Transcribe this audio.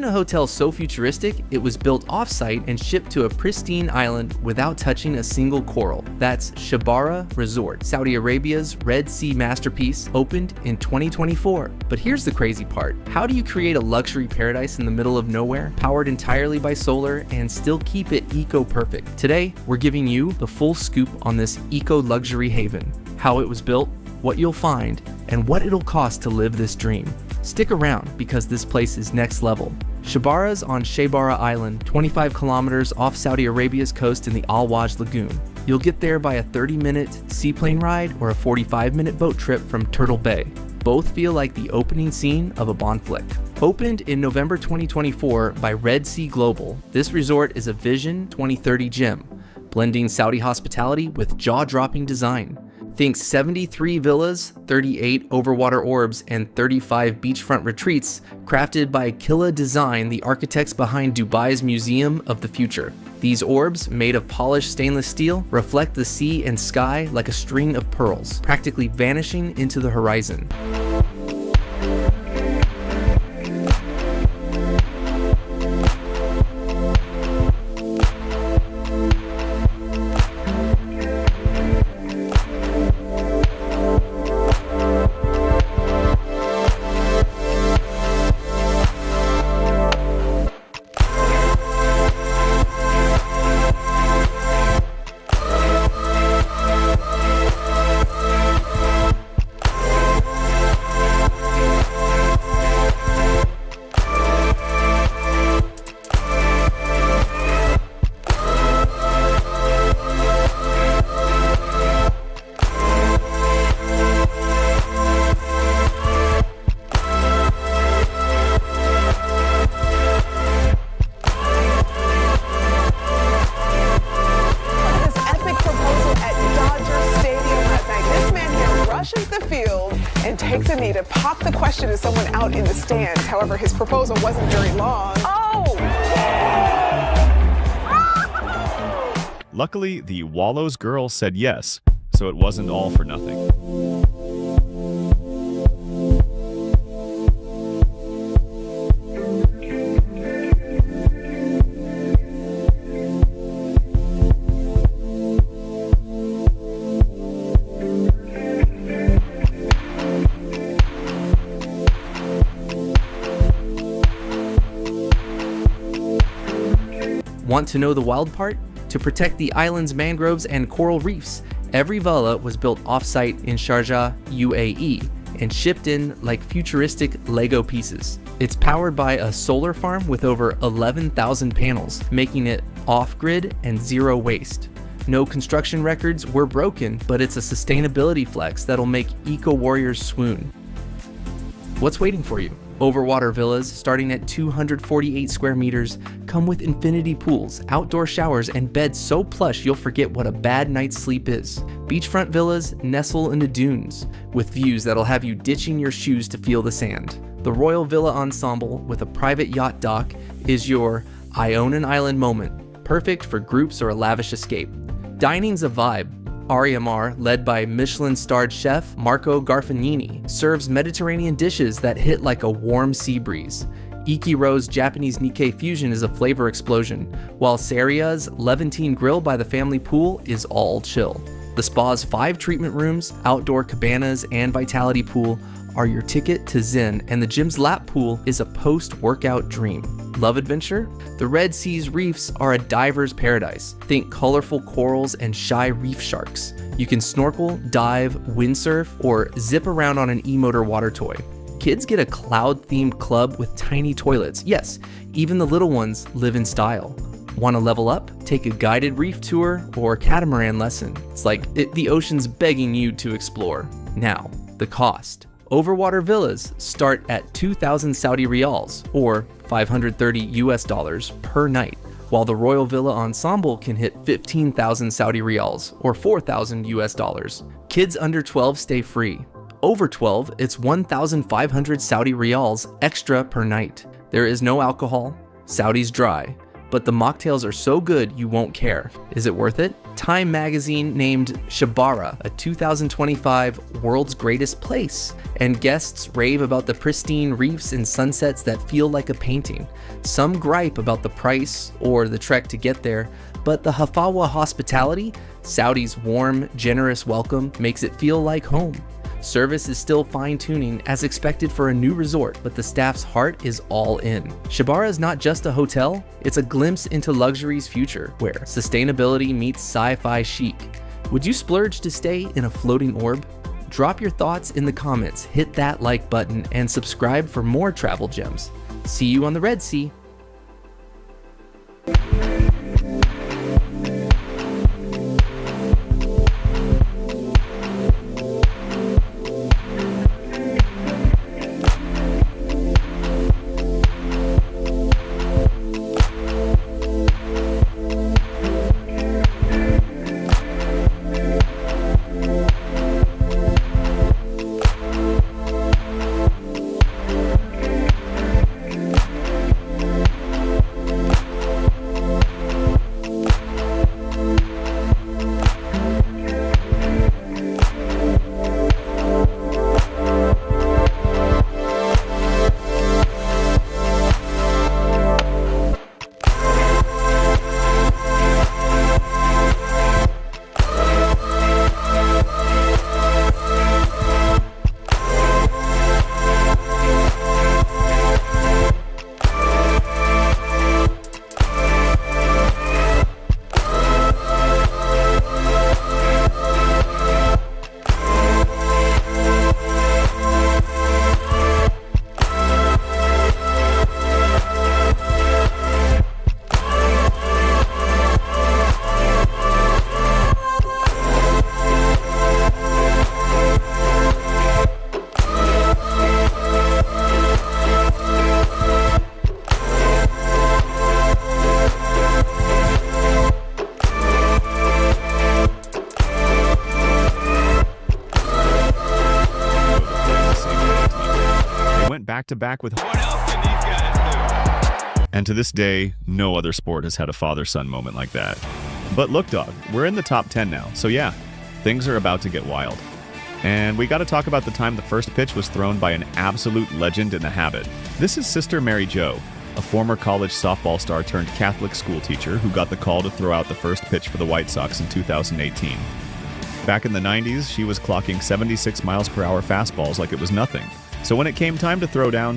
a hotel so futuristic, it was built off-site and shipped to a pristine island without touching a single coral. That's Shebara Resort, Saudi Arabia's Red Sea masterpiece, opened in 2024. But here's the crazy part. How do you create a luxury paradise in the middle of nowhere, powered entirely by solar, and still keep it eco-perfect? Today, we're giving you the full scoop on this eco-luxury haven, how it was built, what you'll find, and what it'll cost to live this dream. Stick around because this place is next level. Shebara's on Shebara Island, 25 kilometers off Saudi Arabia's coast in the Al Waj Lagoon. You'll get there by a 30-minute seaplane ride or a 45-minute boat trip from Turtle Bay. Both feel like the opening scene of a Bond flick. Opened in November 2024 by Red Sea Global, this resort is a Vision 2030 gem, blending Saudi hospitality with jaw-dropping design. Think 73 villas, 38 overwater orbs, and 35 beachfront retreats crafted by Killa Design, the architects behind Dubai's Museum of the Future. These orbs, made of polished stainless steel, reflect the sea and sky like a string of pearls, practically vanishing into the horizon. And takes a knee to pop the question to someone out in the stands. However, his proposal wasn't very long. Oh! Luckily, the Wallows girl said yes, so it wasn't all for nothing. Want to know the wild part? To protect the island's mangroves and coral reefs, every villa was built off-site in Sharjah, UAE, and shipped in like futuristic Lego pieces. It's powered by a solar farm with over 11,000 panels, making it off-grid and zero waste. No construction records were broken, but it's a sustainability flex that'll make eco-warriors swoon. What's waiting for you? Overwater villas, starting at 248 square meters, come with infinity pools, outdoor showers, and beds so plush you'll forget what a bad night's sleep is. Beachfront villas nestle in the dunes, with views that'll have you ditching your shoes to feel the sand. The Royal Villa Ensemble, with a private yacht dock, is your I own an island moment, perfect for groups or a lavish escape. Dining's a vibe. Ariamar, led by Michelin-starred chef Marco Garfagnini, serves Mediterranean dishes that hit like a warm sea breeze. Ikiro's Japanese Nikkei fusion is a flavor explosion, while Seria's Levantine grill by the family pool is all chill. The spa's 5 treatment rooms, outdoor cabanas, and vitality pool are your ticket to Zen, and the gym's lap pool is a post-workout dream. Love adventure? The Red Sea's reefs are a diver's paradise. Think colorful corals and shy reef sharks. You can snorkel, dive, windsurf, or zip around on an e-motor water toy. Kids get a cloud-themed club with tiny toilets. Yes, even the little ones live in style. Want to level up? Take a guided reef tour or catamaran lesson. It's like the ocean's begging you to explore. Now, the cost. Overwater villas start at 2,000 Saudi riyals, or $530 US per night, while the Royal Villa Ensemble can hit 15,000 Saudi riyals, or $4,000 US. Kids under 12 stay free. Over 12, it's 1,500 Saudi riyals extra per night. There is no alcohol, Saudi's dry, but the mocktails are so good you won't care. Is it worth it? Time magazine named Shebara a 2025 World's Greatest Place, and guests rave about the pristine reefs and sunsets that feel like a painting. Some gripe about the price or the trek to get there, but the Hafawa hospitality, Saudi's warm, generous welcome, makes it feel like home. Service is still fine-tuning as expected for a new resort, but the staff's heart is all in. Shebara is not just a hotel, it's a glimpse into luxury's future, where sustainability meets sci-fi chic. Would you splurge to stay in a floating orb? Drop your thoughts in the comments, hit that like button, and subscribe for more travel gems. See you on the Red Sea. Back to back with What else can these guys do? And to this day, no other sport has had a father-son moment like that. But look, dog, we're in the top 10 now, so yeah, things are about to get wild. And we got to talk about the time the first pitch was thrown by an absolute legend in the habit. This is Sister Mary Jo, a former college softball star turned Catholic school teacher who got the call to throw out the first pitch for the White Sox in 2018. Back in the 90s, she was clocking 76 miles per hour fastballs like it was nothing. So when it came time to throw down